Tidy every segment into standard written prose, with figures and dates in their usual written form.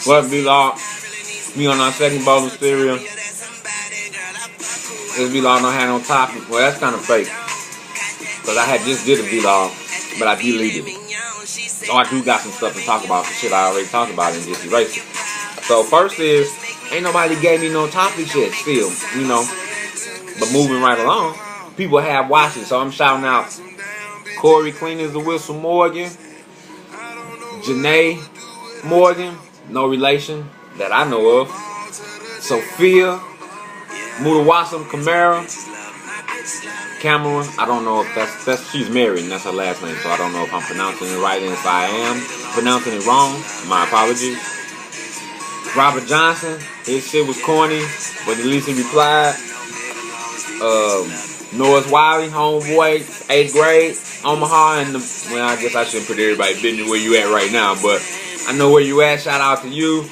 What vlog? Me on our second bowl of cereal. This vlog don't have no topic. Well, that's kind of fake. Because I had just did a vlog, but I deleted it. So I do got some stuff to talk about. Some shit I already talked about and just erased it. So first is, ain't nobody gave me no topics yet still, you know. But moving right along, people have watched it. So I'm shouting out Corey Cleaners the Whistle Morgan, Janae Morgan, no relation that I know of, Sophia Mutawasam Cameron, I don't know if that's she's married and that's her last name, so I don't know if I'm pronouncing it right, and if I am pronouncing it wrong, my apologies. Robert Johnson, his shit was corny, but at least he replied. Norris Wiley, homeboy, 8th grade, Omaha, and well, I guess I shouldn't put everybody business where you at right now, but I know where you at. Shout out to you.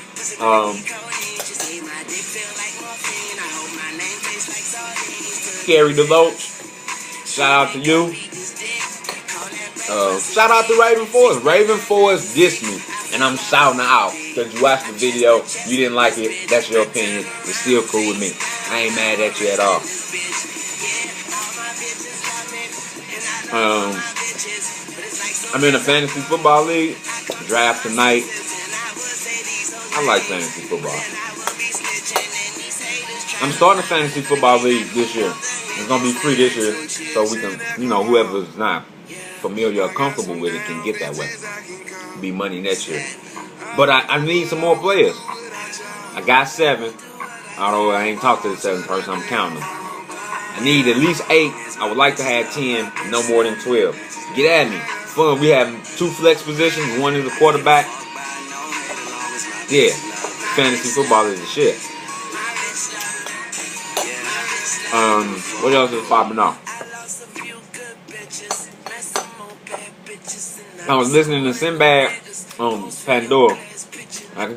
Gary DeLoach, shout out to you. Shout out to Raven Forrest. Raven Forrest dissed me, and I'm shouting her out because you watched the video, you didn't like it, that's your opinion. It's still cool with me. I ain't mad at you at all. I'm in a fantasy football league. Draft tonight. I like fantasy football. I'm starting a fantasy football league this year. It's gonna be free this year, so we can, you know, whoever's not familiar or comfortable with it can get that way. Be money next year. But I need some more players. I got 7. Although I ain't talked to the 7th person, I'm counting them. I need at least 8. I would like to have 10, no more than 12. Get at me. Fun. We have 2 flex positions. One is a quarterback. Yeah, fantasy football is the shit. What else is popping off? I was listening to Sinbad on Pandora.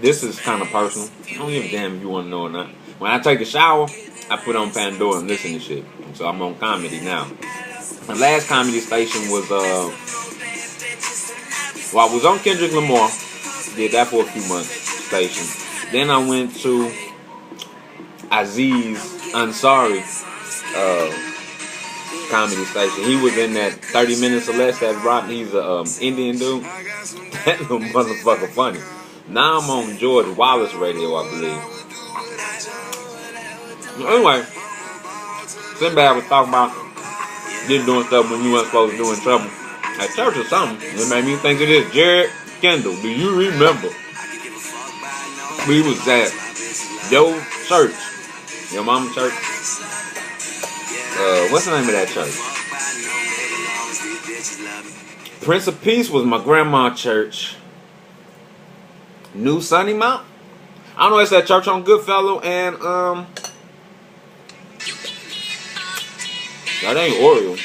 This is kind of personal. I don't give a damn if you want to know or not. When I take a shower, I put on Pandora and listen to shit. So I'm on comedy now. My last comedy station was, well, I was on Kendrick Lamar. Did that for a few months, station. Then I went to Aziz Ansari comedy station. He was in that 30 Minutes or Less that rock. He's a Indian dude. That little motherfucker funny. Now I'm on George Wallace radio, I believe. Anyway, Sinbad was talking about just doing stuff when you weren't supposed to do in trouble at church or something. It made me think of this. Jared Kendall, do you remember? We was at your church, your mama's church. What's the name of that church? Prince of Peace was my grandma's church. New Sunny Mount? I don't know, it's that church on Goodfellow and that ain't Oriole. Is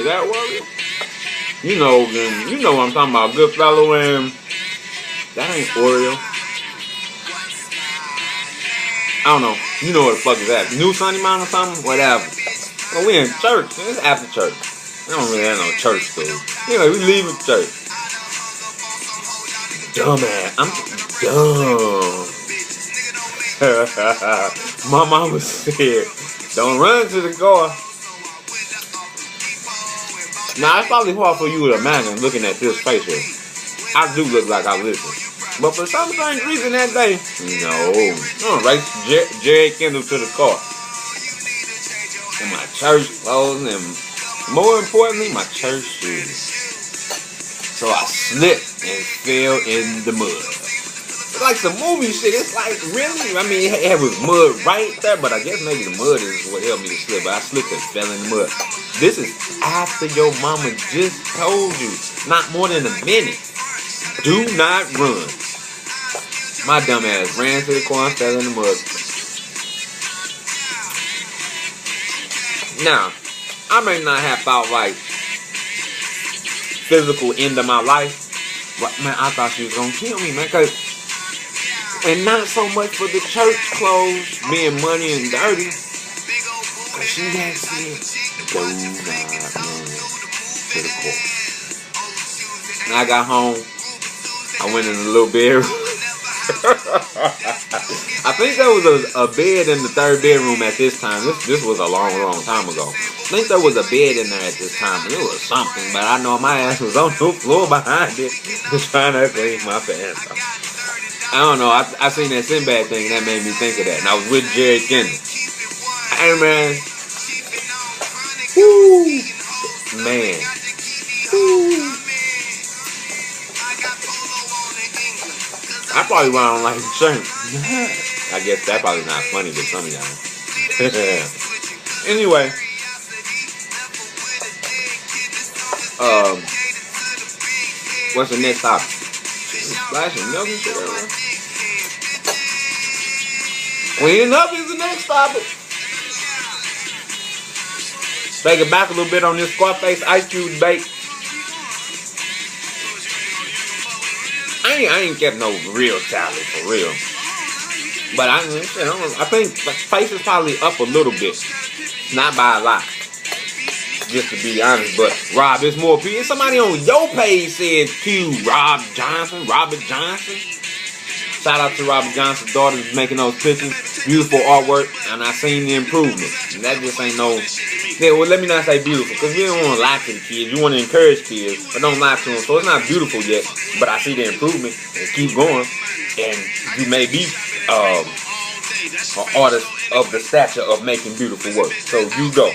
that Oriole? You know what I'm talking about. Goodfellow and that ain't Oriole. I don't know. You know what the fuck is that? New Sunny Mount or something? Whatever. Well, we in church. It's after church. I don't really have no church school. Anyway, we leaving church. Dumbass. I'm dumb. My mama said, don't run to the car. Now, it's probably hard for you to imagine looking at this face here. I do look like I listen. But for some strange reason that day, no. I'm gonna race Jared Kendall to the car. And my church clothes, and more importantly, my church shoes. So I slipped and fell in the mud. It's like some movie shit. It's like, really? I mean, it was mud right there, but I guess maybe the mud is what helped me to slip. But I slipped and fell in the mud. This is after your mama just told you, not more than a minute, do not run. My dumb ass ran to the car and fell in the mud. Now, I may not have thought like physical end of my life, but man, I thought she was gonna kill me, man. And not so much for the church clothes being money and dirty, cause she had said, "Do not run to the car." And I got home. I went in a little bedroom. I think there was a bed in the third bedroom at this time. This was a long, long time ago. I think there was a bed in there at this time, and it was something. But I know my ass was on the floor behind it, just trying to clean my pants off. I don't know. I seen that Sinbad thing, and that made me think of that. And I was with Jerry Kendall. Hey man, woo, man. Woo. I probably why I don't like the shirt. I guess that probably not funny to some of y'all. Anyway, what's the next topic? Splashing milk and shit everywhere. Cleaning up is the next topic. Take it back a little bit on this Scarface Ice Cube debate. I ain't kept no real tally for real. But I think Face is probably up a little bit. Not by a lot. Just to be honest. But Rob, it's more people. Somebody on your page said Q Robert Johnson. Shout out to Robert Johnson's daughter who's making those pictures. Beautiful artwork. And I seen the improvement. And that just ain't no... Yeah, well, let me not say beautiful, because we don't want to lie to the kids. You want to encourage kids, but don't lie to them. So it's not beautiful yet, but I see the improvement, and keep going. And you may be an artist of the stature of making beautiful work. So you go.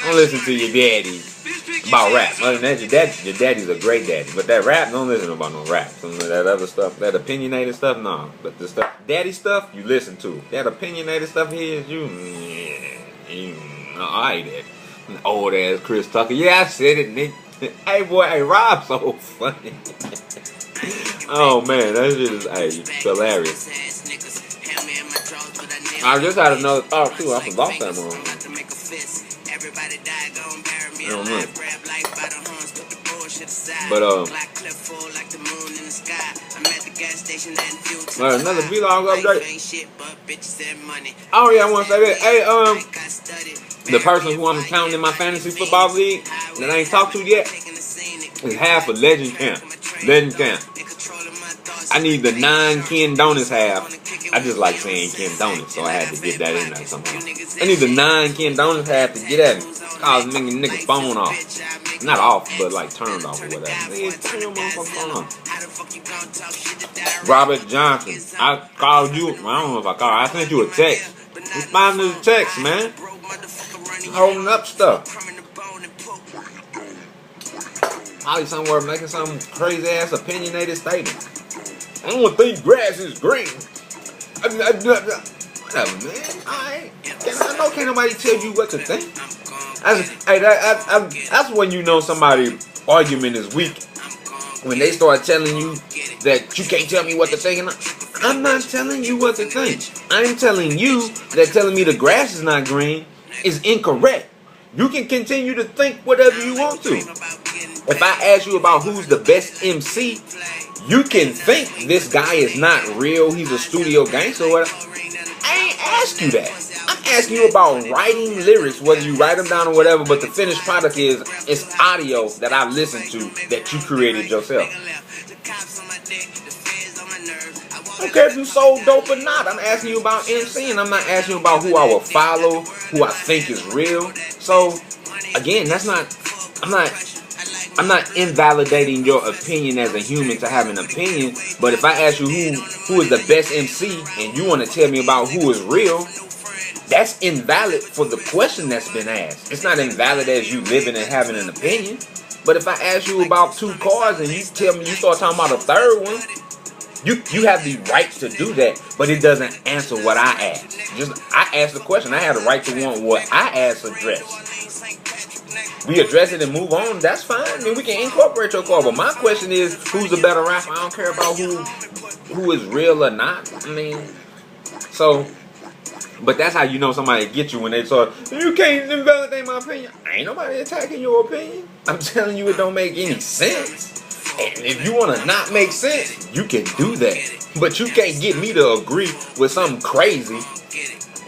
Don't listen to your daddy about rap. Other than that, your daddy's a great daddy. But that rap, don't listen about no rap. Some of that other stuff, that opinionated stuff, no. But the stuff, daddy stuff, you listen to. That opinionated stuff here, alright, that old ass Chris Tucker. Yeah, I said it, Nick. Hey boy, hey Rob's so funny. Oh man, that shit is hilarious. I just had another thought too. I forgot that one. I don't know. But another vlog update. Oh yeah, I want to say that. Hey, the person who I'm counting in my fantasy football league that I ain't talked to yet is half of Legend Camp. I need the 9 Ken Donuts half. I just like saying Ken Donuts, so I had to get that in there somehow. I need the 9 Ken Donuts half to get at me. Call the nigga phone off. Not off, but like turned off or whatever. Nigga, turn your motherfucking phone off. Robert Johnson, I called you. I don't know if I called. I sent you a text. Respond to the text, man. Holding up stuff. Probably somewhere making some crazy ass opinionated statement. I don't think grass is green. Whatever, man. I know can't nobody tell you what to think. That's when you know somebody's argument is weak. When they start telling you that you can't tell me what to think. I'm not telling you what to think. I'm telling you that telling me the grass is not green is incorrect. You can continue to think whatever you want to. If I ask you about who's the best MC, you can think this guy is not real, he's a studio gangster or whatever. I ain't ask you that. I'm asking you about writing lyrics, whether you write them down or whatever, but the finished product is it's audio that I listened to that you created yourself. I don't care if you sold dope or not. I'm asking you about MC, and I'm not asking you about who I will follow, who I think is real. So, again, I'm not invalidating your opinion as a human to have an opinion, but if I ask you who is the best MC and you want to tell me about who is real, that's invalid for the question that's been asked. It's not invalid as you living and having an opinion. But if I ask you about 2 cars and you tell me you start talking about a third one, you have the right to do that, but it doesn't answer what I asked. I asked the question. I had a right to want what I asked addressed. We address it and move on, that's fine. I mean, we can incorporate your call. But my question is, who's the better rapper? I don't care about who is real or not. I mean, so, but that's how you know somebody get you when they start, you can't invalidate my opinion. Ain't nobody attacking your opinion. I'm telling you it don't make any sense. And if you want to not make sense, you can do that. But you can't get me to agree with something crazy.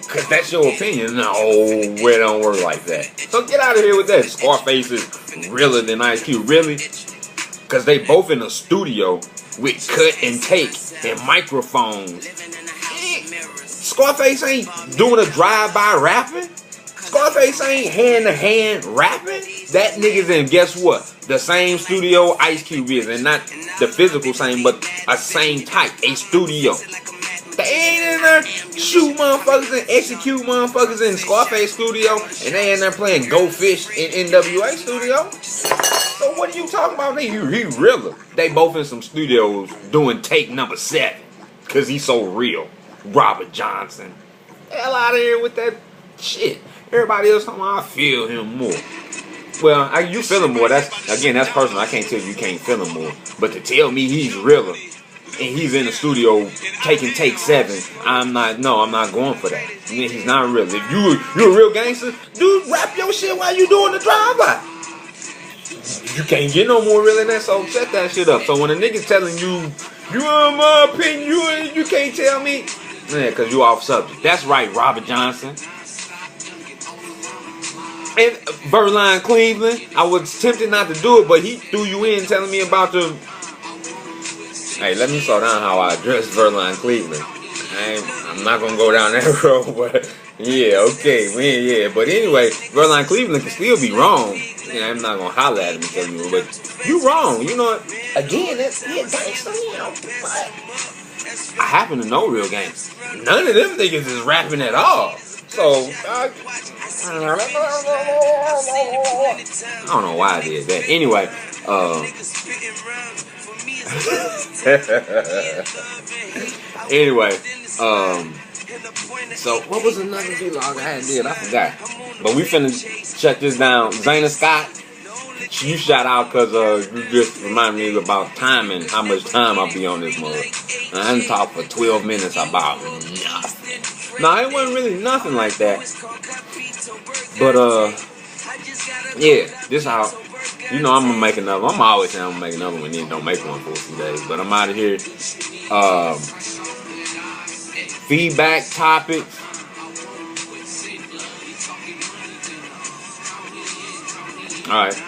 Because that's your opinion. No, it don't work like that. So get out of here with that. Scarface is realer than Ice Cube. Really? Because they both in the studio with cut and take and microphones. Scarface ain't doing a drive-by rapping. Scarface ain't hand-to-hand rapping. That nigga's in, guess what? The same studio Ice Cube is, and not the physical same, but a same type, a studio. They ain't in there shoot motherfuckers and execute motherfuckers in Scarface studio, and they in there playing Go Fish in NWA studio. So what are you talking about? He realer. They both in some studios doing take number 7, cause he's so real. Robert Johnson. Hell out of here with that shit. Everybody else talking about I feel him more. Well, you feel him more. That's personal. I can't tell you can't feel him more. But to tell me he's realer and he's in the studio taking take 7, I'm not going for that. I mean, he's not real. If you're a real gangster, dude, rap your shit while you doing the drive-by. You can't get no more real than that, so set that shit up. So when a nigga's telling you in my opinion, you can't tell me, yeah, cause you off subject. That's right, Robert Johnson. And Verline Cleveland, I was tempted not to do it, but he threw you in telling me about the... Hey, let me slow down how I address Verline Cleveland. I'm not going to go down that road, but yeah, okay, man, yeah. But anyway, Verline Cleveland can still be wrong. Yeah, I'm not going to holler at him and tell you, but you wrong. You know what? Again, that's it, gangster, you know, but I happen to know real gangsters. None of them niggas is rapping at all. So, I don't know why I did that. Anyway, so what was another vlog I had did? I forgot. But we finna shut this down. Zayna Scott, you shout out because you just remind me about time and how much time I'll be on this mother. I didn't talk for 12 minutes about nothing. No, it wasn't really nothing like that. But yeah, this how, you know, I'm gonna make another. I'm always saying I'm gonna make another one, then don't make one for a few days. But I'm out of here. Feedback topics. All right.